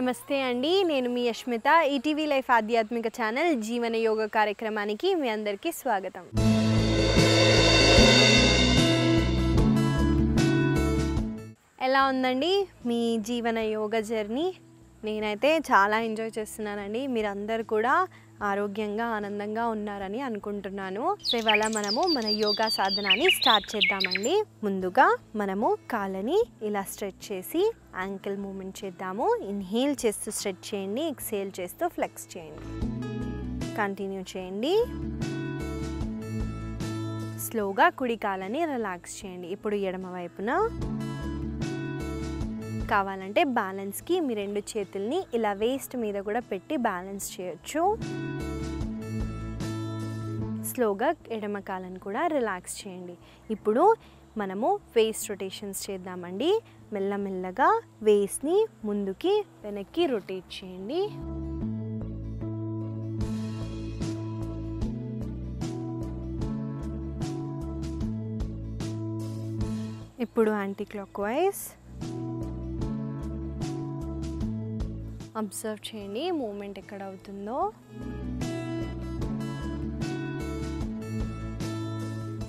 నమస్తే అండి, నేను మీ యష్మిత. ఈటీవీ లైఫ్ ఆధ్యాత్మిక ఛానల్ జీవన యోగ కార్యక్రమానికి మీ అందరికీ స్వాగతం. ఎలా ఉందండి మీ జీవన యోగ జర్నీ? నేనైతే చాలా ఎంజాయ్ చేస్తున్నానండి. మీరందరూ కూడా ఆరోగ్యంగా ఆనందంగా ఉన్నారని అనుకుంటున్నాను. సో ఇవాళ మనము మన యోగా సాధనాన్ని స్టార్ట్ చేద్దామండి. ముందుగా మనము కాళ్ళని ఇలా స్ట్రెచ్ చేసి యాంకిల్ మూమెంట్ చేద్దాము. ఇన్హేల్ చేస్తూ స్ట్రెచ్ చేయండి, ఎక్సేల్ చేస్తూ ఫ్లెక్స్ చేయండి. కంటిన్యూ చేయండి. స్లోగా కుడి కాళ్ళని రిలాక్స్ చేయండి. ఇప్పుడు ఎడమ వైపున కావాలంటే బ్యాలెన్స్కి మీ రెండు చేతుల్ని ఇలా వేస్ట్ మీద కూడా పెట్టి బ్యాలెన్స్ చేయొచ్చు. స్లోగా ఎడమ కాళ్ళని కూడా రిలాక్స్ చేయండి. ఇప్పుడు మనము వేస్ట్ రొటేషన్స్ చేద్దామండి. మెల్లమెల్లగా వేస్ట్ని ముందుకి వెనక్కి రొటేట్ చేయండి. ఇప్పుడు యాంటీ క్లాక్ వైజ్ అబ్జర్వ్ చేయండి మూమెంట్ ఎక్కడ అవుతుందో.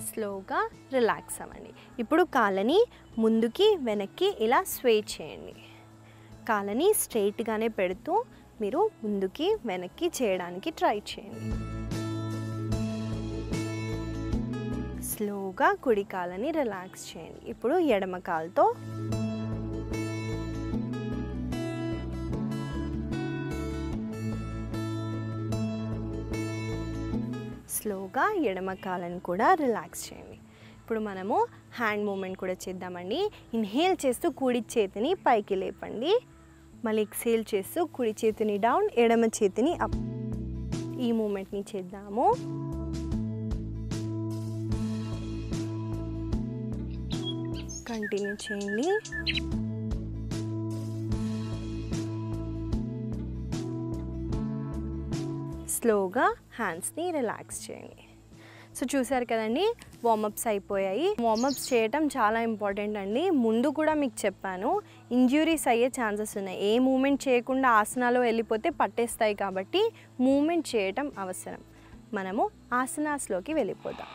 స్లోగా రిలాక్స్ అవ్వండి. ఇప్పుడు కాళ్ళని ముందుకి వెనక్కి ఇలా స్వే చేయండి. కాళ్ళని స్ట్రైట్గానే పెడుతూ మీరు ముందుకి వెనక్కి చేయడానికి ట్రై చేయండి. స్లోగా కుడి కాళ్ళని రిలాక్స్ చేయండి. ఇప్పుడు ఎడమ కాలుతో స్లోగా ఎడమ కాళ్ళని కూడా రిలాక్స్ చేయండి. ఇప్పుడు మనము హ్యాండ్ మూమెంట్ కూడా చేద్దామండి. ఇన్హేల్ చేస్తూ కుడి చేతిని పైకి లేపండి. మళ్ళీ ఎక్సేల్ చేస్తూ కుడి చేతిని డౌన్, ఎడమ చేతిని అప్. ఈ మూమెంట్ని చేద్దాము. కంటిన్యూ చేయండి. స్లోగా హ్యాండ్స్ని రిలాక్స్ చేయండి. సో చూసారు కదండి, వార్మప్స్ అయిపోయాయి. వార్మప్స్ చేయటం చాలా ఇంపార్టెంట్ అండి. ముందు కూడా మీకు చెప్పాను, ఇంజ్యూరీస్ అయ్యే ఛాన్సెస్ ఉన్నాయి. ఏ మూమెంట్ చేయకుండా ఆసనాలో వెళ్ళిపోతే పట్టేస్తాయి. కాబట్టి మూమెంట్ చేయటం అవసరం. మనము ఆసనాస్లోకి వెళ్ళిపోదాం.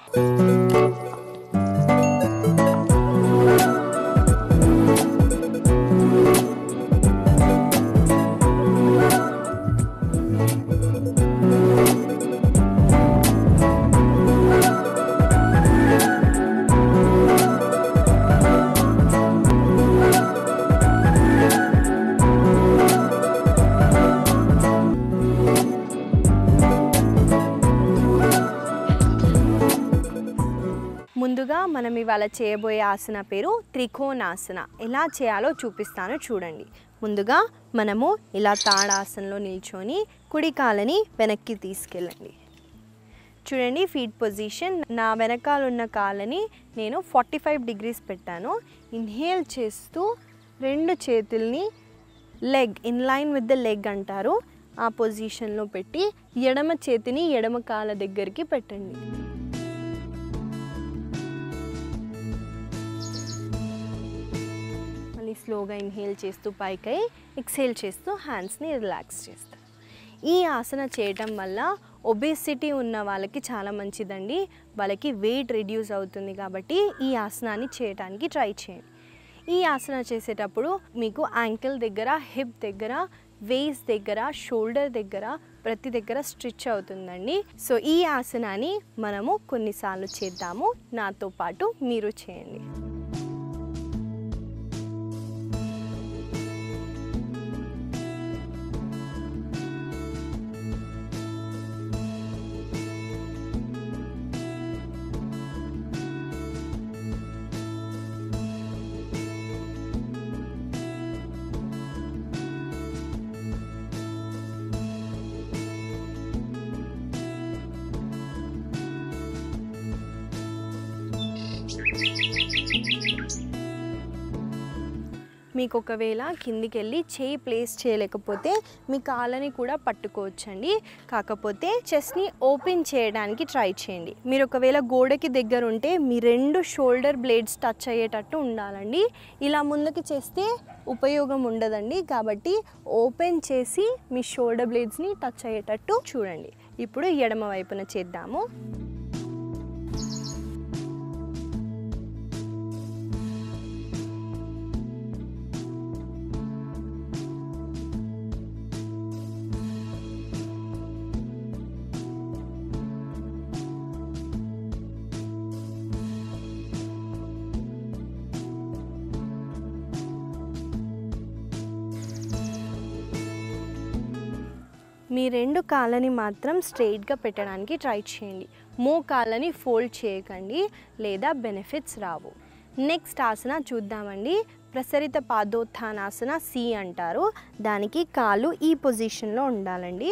ముందుగా మనం ఇవాళ చేయబోయే ఆసన పేరు త్రికోణాసన. ఎలా చేయాలో చూపిస్తాను చూడండి. ముందుగా మనము ఇలా తాడాసనలో నిల్చొని కుడి కాళ్ళని వెనక్కి తీసుకెళ్ళండి. చూడండి ఫీట్ పొజిషన్. నా వెనకాల ఉన్న కాళ్ళని నేను 45 డిగ్రీస్ పెట్టాను. ఇన్హేల్ చేస్తూ రెండు చేతుల్ని leg in line with the leg అంటారు, ఆ పొజిషన్లో పెట్టి ఎడమ చేతిని ఎడమ కాళ్ళ దగ్గరికి పెట్టండి. స్లోగా ఇన్హేల్ చేస్తూ పైకి, ఎక్సేల్ చేస్తూ హ్యాండ్స్ని రిలాక్స్ చేస్తారు. ఈ ఆసన చేయటం వల్ల ఒబేసిటీ ఉన్న వాళ్ళకి చాలా మంచిదండి. వాళ్ళకి వెయిట్ రిడ్యూస్ అవుతుంది. కాబట్టి ఈ ఆసనాన్ని చేయడానికి ట్రై చేయండి. ఈ ఆసన చేసేటప్పుడు మీకు యాంకిల్ దగ్గర, హిప్ దగ్గర, వేస్ట్ దగ్గర, షోల్డర్ దగ్గర, ప్రతి దగ్గర స్ట్రెచ్ అవుతుందండి. సో ఈ ఆసనాన్ని మనము కొన్నిసార్లు చేద్దాము. నాతో పాటు మీరు చేయండి. మీకు ఒకవేళ కిందికి వెళ్ళి చేయి ప్లేస్ చేయలేకపోతే మీ కాళ్ళని కూడా పట్టుకోవచ్చండి. కాకపోతే చెస్ట్ని ఓపెన్ చేయడానికి ట్రై చేయండి. మీరు ఒకవేళ గోడకి దగ్గర ఉంటే మీ 2 షోల్డర్ బ్లేడ్స్ టచ్ అయ్యేటట్టు ఉండాలండి. ఇలా ముందుకు చేస్తే ఉపయోగం ఉండదండి. కాబట్టి ఓపెన్ చేసి మీ షోల్డర్ బ్లేడ్స్ని టచ్ అయ్యేటట్టు చూడండి. ఇప్పుడు ఎడమ వైపున చేద్దాము. మీ 2 కాళ్ళని మాత్రం స్ట్రెయిట్గా పెట్టడానికి ట్రై చేయండి. మోకాళ్ళని ఫోల్డ్ చేయకండి, లేదా బెనిఫిట్స్ రావు. నెక్స్ట్ ఆసన చూద్దామండి. ప్రసరిత పాదోత్థానాసన సి అంటారు. దానికి కాళ్ళు ఈ పొజిషన్లో ఉండాలండి.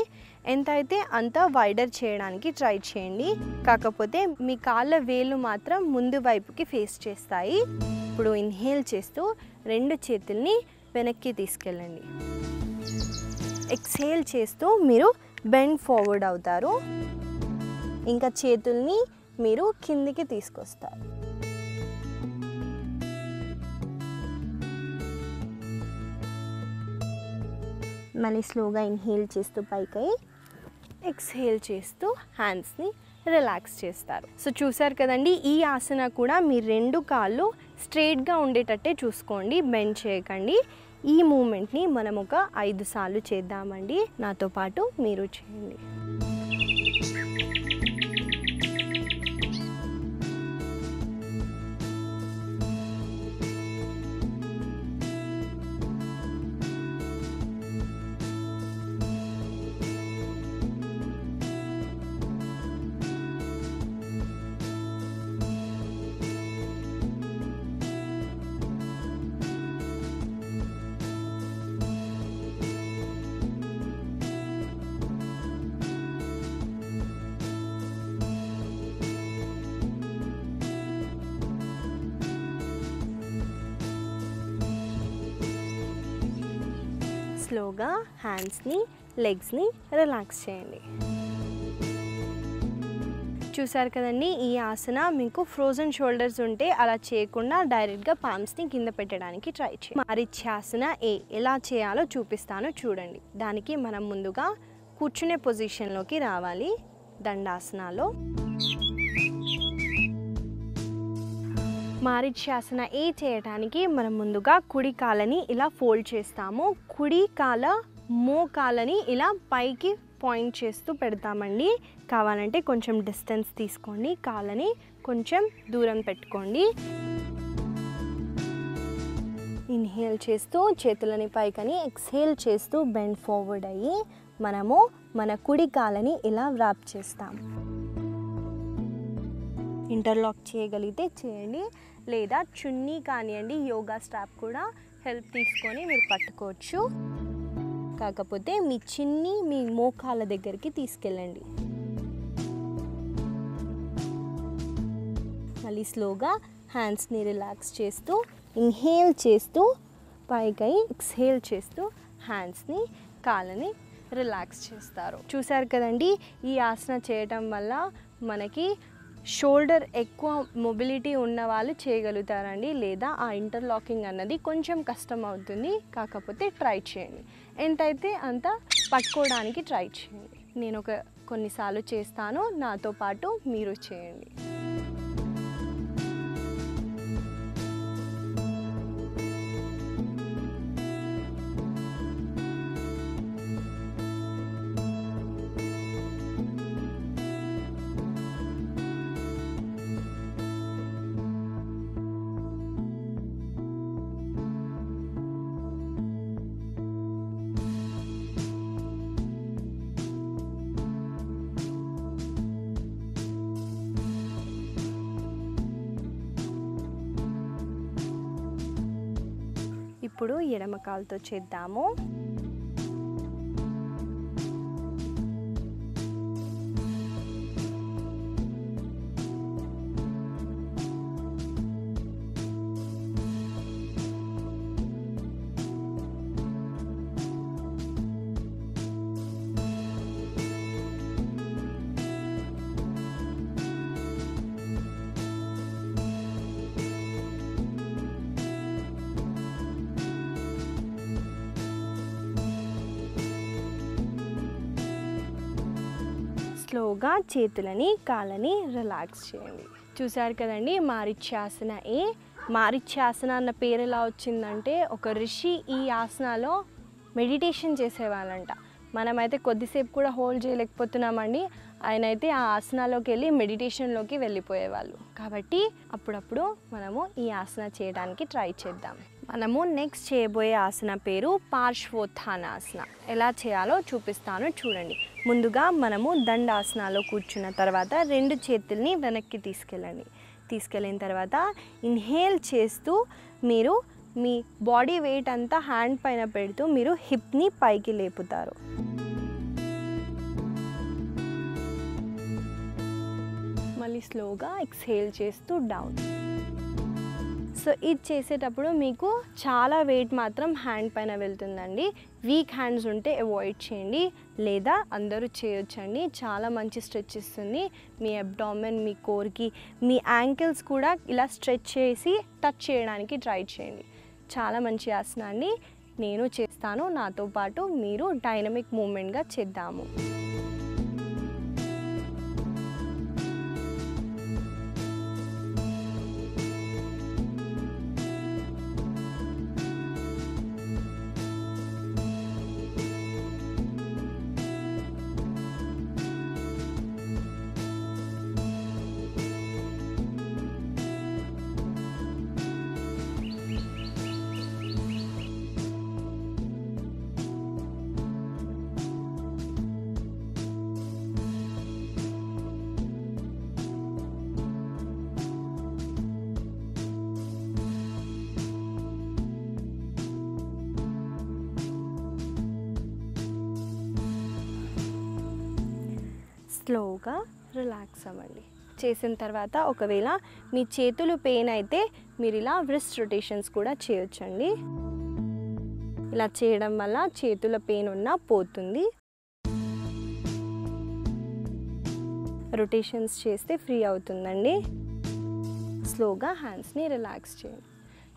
ఎంత అయితే అంత వైడర్ చేయడానికి ట్రై చేయండి. కాకపోతే మీ కాళ్ళ వేళ్ళు మాత్రం ముందు వైపుకి ఫేస్ చేస్తాయి. ఇప్పుడు ఇన్హేల్ చేస్తూ 2 చేతుల్ని వెనక్కి తీసుకెళ్ళండి. ఎక్స్హేల్ చేస్తూ మీరు బెండ్ ఫార్వర్డ్ అవుతారు. ఇంకా చేతుల్ని మీరు కిందికి తీసుకొస్తారు. మళ్ళీ స్లోగా ఇన్హేల్ చేస్తూ పైకి, ఎక్స్హేల్ చేస్తూ హ్యాండ్స్ని రిలాక్స్ చేస్తారు. సో చూసారు కదండి, ఈ ఆసన కూడా మీ 2 కాళ్ళు స్ట్రెయిట్గా ఉండేటట్టే చూసుకోండి, బెండ్ చేయకండి. ఈ మూమెంట్ని మనం ఒక 5 సార్లు చేద్దామండి. నాతో పాటు మీరు చేయండి. స్లోగా హ్యాండ్స్ని, లెగ్స్ని రిలాక్స్ చేయండి. చూసారు కదండి, ఈ ఆసన మీకు ఫ్రోజన్ షోల్డర్స్ ఉంటే అలా చేయకుండా డైరెక్ట్గా పామ్స్ని కింద పెట్టడానికి ట్రై చేయండి. మారిచ్ఛాసన ఏ ఎలా చేయాలో చూపిస్తాను చూడండి. దానికి మనం ముందుగా కూర్చునే పొజిషన్లోకి రావాలి. దండాసనాలో మారిచ్ఛాసన ఏ చేయడానికి మనం ముందుగా కుడి కాళ్ళని ఇలా ఫోల్డ్ చేస్తాము. కుడి కాళ్ళ మోకాళ్ళని ఇలా పైకి పాయింట్ చేస్తూ పెడతామండి. కావాలంటే కొంచెం డిస్టెన్స్ తీసుకోండి, కాళ్ళని కొంచెం దూరం పెట్టుకోండి. ఇన్హేల్ చేస్తూ చేతులని పైకని, ఎక్స్హేల్ చేస్తూ బెండ్ ఫార్వర్డ్ అయ్యి మనము మన కుడి కాళ్ళని ఇలా వ్రాప్ చేస్తాము. ఇంటర్లాక్ చేయగలిగితే చేయండి, లేదా చున్నీ కానివ్వండి, యోగా స్ట్రాప్ కూడా హెల్ప్ తీసుకొని మీరు పట్టుకోవచ్చు. కాకపోతే మీ చిన్ని మీ మోకాళ్ళ దగ్గరికి తీసుకెళ్ళండి. మళ్ళీ స్లోగా హ్యాండ్స్ని రిలాక్స్ చేస్తూ ఇన్హేల్ చేస్తూ పైకి, ఎక్స్హేల్ చేస్తూ హ్యాండ్స్ని, కాళ్ళని రిలాక్స్ చేస్తారు. చూసారు కదండి, ఈ ఆసన చేయటం వల్ల మనకి షోల్డర్ ఎక్కువ మొబిలిటీ ఉన్న వాళ్ళు చేయగలుగుతారండి, లేదా ఆ ఇంటర్లాకింగ్ అన్నది కొంచెం కష్టం అవుతుంది. కాకపోతే ట్రై చేయండి, ఎంతైతే అంత పట్టుకోవడానికి ట్రై చేయండి. నేను కొన్నిసార్లు చేస్తాను, నాతో పాటు మీరు చేయండి. ఇప్పుడు ఎడమ కాలుతో చేద్దాము. స్లోగా చేతులని కాళ్ళని రిలాక్స్ చేయండి. చూసారు కదండి మారిచ్యాసన ఏ. మారిచ్యాసన అన్న పేరు ఎలా వచ్చిందంటే ఒక ఋషి ఈ ఆసనాలో మెడిటేషన్ చేసేవాళ్ళంట. మనమైతే కొద్దిసేపు కూడా హోల్డ్ చేయలేకపోతున్నామండి. ఆయన అయితే ఆ ఆసనాలోకి వెళ్ళి మెడిటేషన్లోకి వెళ్ళిపోయేవాళ్ళు. కాబట్టి అప్పుడప్పుడు మనము ఈ ఆసన చేయడానికి ట్రై చేద్దాం. మనము నెక్స్ట్ చేయబోయే ఆసన పేరు పార్శ్వోత్థానాసన. ఎలా చేయాలో చూపిస్తాను చూడండి. ముందుగా మనము దండాసనాలో కూర్చున్న తర్వాత 2 చేతుల్ని వెనక్కి తీసుకెళ్ళిన తర్వాత ఇన్హేల్ చేస్తూ మీరు మీ బాడీ వెయిట్ అంతా హ్యాండ్ పైన పెడుతూ మీరు హిప్ని పైకి లేపుతారు. మళ్ళీ స్లోగా ఎక్స్హేల్ చేస్తూ డౌన్. సో ఇది చేసేటప్పుడు మీకు చాలా వెయిట్ మాత్రం హ్యాండ్ పైన వెళ్తుందండి. వీక్ హ్యాండ్స్ ఉంటే అవాయిడ్ చేయండి, లేదా అందరూ చేయొచ్చండి. చాలా మంచి స్ట్రెచ్ ఇస్తుంది మీ అబ్డామెన్, మీ కోర్కి. మీ యాంకిల్స్ కూడా ఇలా స్ట్రెచ్ చేసి టచ్ చేయడానికి ట్రై చేయండి. చాలా మంచి ఆసనాన్ని నేను చేస్తాను, నాతో పాటు మీరు డైనమిక్ మూమెంట్గా చేద్దాము. స్లోగా రిలాక్స్ అవ్వండి. చేసిన తర్వాత ఒకవేళ మీ చేతులు పెయిన్ అయితే మీరు ఇలా వ్రిస్ట్ రొటేషన్స్ కూడా చేయొచ్చండి. ఇలా చేయడం వల్ల చేతుల పెయిన్ ఉన్నా పోతుంది. రొటేషన్స్ చేస్తే ఫ్రీ అవుతుందండి. స్లోగా హ్యాండ్స్ని రిలాక్స్ చేయండి.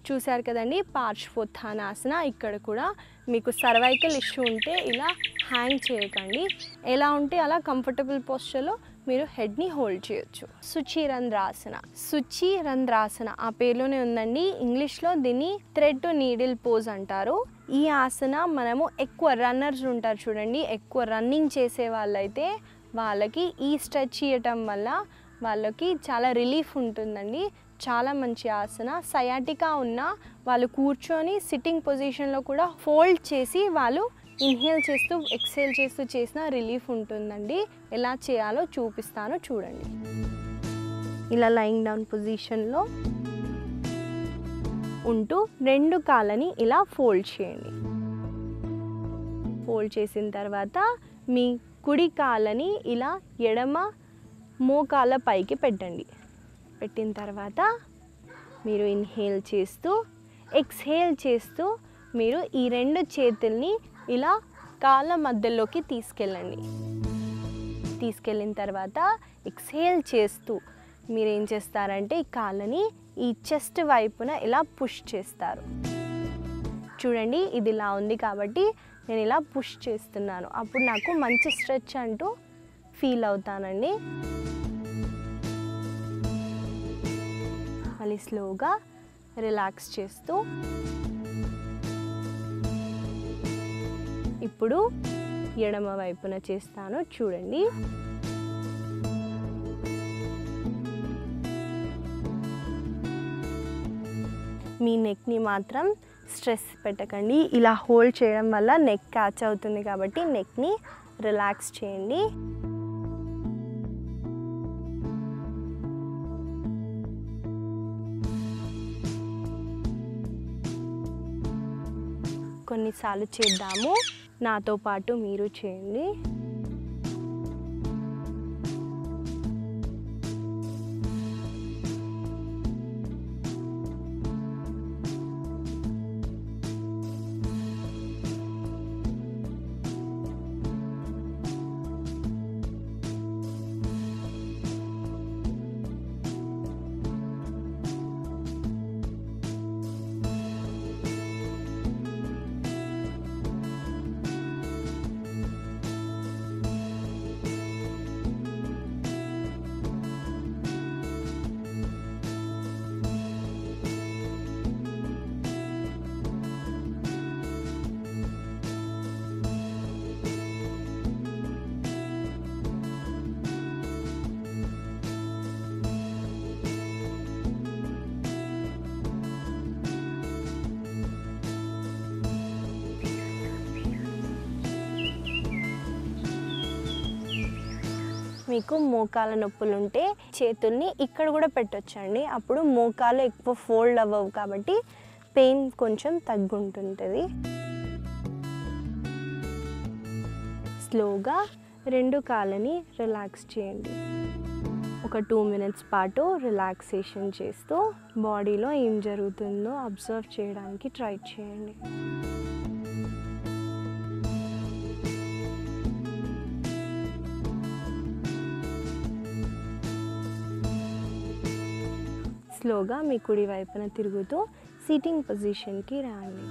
చూశారు కదండి పార్శ్వోత్థానాసన. ఇక్కడ కూడా మీకు సర్వైకల్ ఇష్యూ ఉంటే ఇలా హ్యాంగ్ చేయకండి. ఎలా ఉంటే అలా కంఫర్టబుల్ పోస్చర్లో మీరు హెడ్ని హోల్డ్ చేయొచ్చు. సుచిరంధ్రాసన. సుచిరంధ్రాసన ఆ పేరులోనే ఉందండి. ఇంగ్లీష్లో దీన్ని థ్రెడ్ టు నీడిల్ పోజ్ అంటారు. ఈ ఆసన మనము ఎక్కువ రన్నర్స్ ఉంటారు చూడండి, ఎక్కువ రన్నింగ్ చేసే వాళ్ళైతే వాళ్ళకి ఈ స్ట్రెచ్ చేయటం వల్ల వాళ్ళకి చాలా రిలీఫ్ ఉంటుందండి. చాలా మంచి ఆసన. సయాటికా ఉన్న వాళ్ళు కూర్చొని సిట్టింగ్ పొజిషన్లో కూడా ఫోల్డ్ చేసి వాళ్ళు ఇన్హేల్ చేస్తూ ఎక్స్హేల్ చేస్తూ చేసిన రిలీఫ్ ఉంటుందండి. ఎలా చేయాలో చూపిస్తాను చూడండి. ఇలా లయింగ్ డౌన్ పొజిషన్లో ఉంటూ 2 కాళ్ళని ఇలా ఫోల్డ్ చేయండి. ఫోల్డ్ చేసిన తర్వాత మీ కుడి కాళ్ళని ఇలా ఎడమ మోకాళ్ళ పైకి పెట్టండి. పెట్టిన తర్వాత మీరు ఇన్హేల్ చేస్తూ ఎక్స్హేల్ చేస్తూ మీరు ఈ 2 చేతుల్ని ఇలా కాళ్ళ మధ్యలోకి తీసుకెళ్ళండి. తీసుకెళ్ళిన తర్వాత ఎక్స్హేల్ చేస్తూ మీరు ఏం చేస్తారంటే ఈ కాళ్ళని ఈ చెస్ట్ వైపున ఇలా పుష్ చేస్తారు. చూడండి ఇది ఇలా ఉంది కాబట్టి నేను ఇలా పుష్ చేస్తున్నాను. అప్పుడు నాకు మంచి స్ట్రెచ్ అంటూ ఫీల్ అవుతానండి. మళ్ళీ స్లోగా రిలాక్స్ చేస్తూ ఇప్పుడు ఎడమ వైపున చేస్తాను చూడండి. మీ నెక్ని మాత్రం స్ట్రెస్ పెట్టకండి. ఇలా హోల్డ్ చేయడం వల్ల నెక్ క్యాచ్ అవుతుంది కాబట్టి నెక్ని రిలాక్స్ చేయండి. కొన్నిసార్లు చేద్దాము, నాతో పాటు మీరు చేయండి. మీకు మోకాల నొప్పులు ఉంటే చేతుల్ని ఇక్కడ కూడా పెట్టొచ్చండి. అప్పుడు మోకాలు ఎక్కువ ఫోల్డ్ అవ్వవు కాబట్టి పెయిన్ కొంచెం తగ్గుంటుంటుంది. స్లోగా 2 కాళ్ళని రిలాక్స్ చేయండి. ఒక 2 మినిట్స్ పాటు రిలాక్సేషన్ చేస్తూ బాడీలో ఏం జరుగుతుందో అబ్జర్వ్ చేయడానికి ట్రై చేయండి. స్లోగా మీ కుడి వైపున తిరుగుతూ సిట్టింగ్ పొజిషన్కి రండి.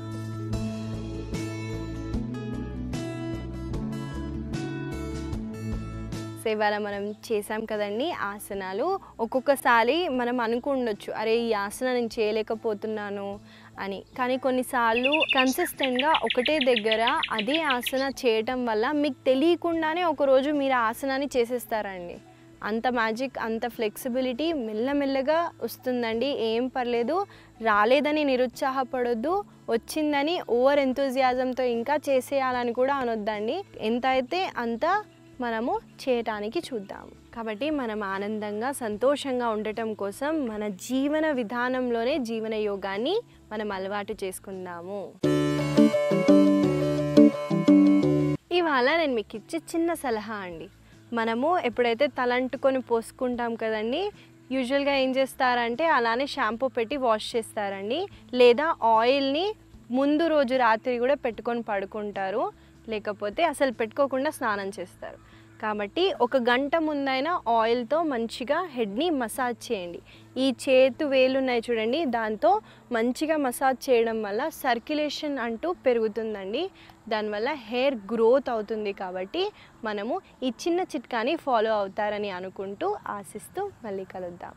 ఇవాళ మనం చేసాం కదండి ఆసనాలు. ఒక్కొక్కసారి మనం అనుకుండొచ్చు, అరే ఈ ఆసన నేను చేయలేకపోతున్నాను అని. కానీ కొన్నిసార్లు కన్సిస్టెంట్గా ఒకటే దగ్గర అదే ఆసన చేయటం వల్ల మీకు తెలియకుండానే ఒకరోజు మీరు ఆసనాన్ని చేసేస్తారండి. అంత మ్యాజిక్, అంత ఫ్లెక్సిబిలిటీ మెల్లమెల్లగా వస్తుందండి. ఏం పర్లేదు, రాలేదని నిరుత్సాహపడొద్దు, వచ్చిందని ఓవర్ ఎంతూజియాజంతో ఇంకా చేసేయాలని కూడా అనొద్దండి. ఎంత అయితే అంత మనము చేయటానికి చూద్దాము. కాబట్టి మనం ఆనందంగా సంతోషంగా ఉండటం కోసం మన జీవన విధానంలోనే జీవన యోగాన్ని మనం అలవాటు చేసుకుందాము. ఇవాళ నేను మీకు ఇచ్చే చిన్న సలహా అండి. మనము ఎప్పుడైతే తలంటుకొని పోసుకుంటాం కదండి, యూజువల్గా ఏం చేస్తారంటే అలానే షాంపూ పెట్టి వాష్ చేస్తారండి. లేదా ఆయిల్ని ముందు రోజు రాత్రి కూడా పెట్టుకొని పడుకుంటారు, లేకపోతే అసలు పెట్టుకోకుండా స్నానం చేస్తారు. కాబట్టి 1 గంట ముందైనా ఆయిల్తో మంచిగా హెడ్ని మసాజ్ చేయండి. ఈ చేతు వేలు ఉన్నాయి చూడండి, దాంతో మంచిగా మసాజ్ చేయడం వల్ల సర్క్యులేషన్ అంటూ పెరుగుతుందండి. దానివల్ల హెయిర్ గ్రోత్ అవుతుంది. కాబట్టి మనము ఈ చిన్న చిట్కాని ఫాలో అవుతారని అనుకుంటూ ఆశిస్తూ మళ్ళీ కలుద్దాం.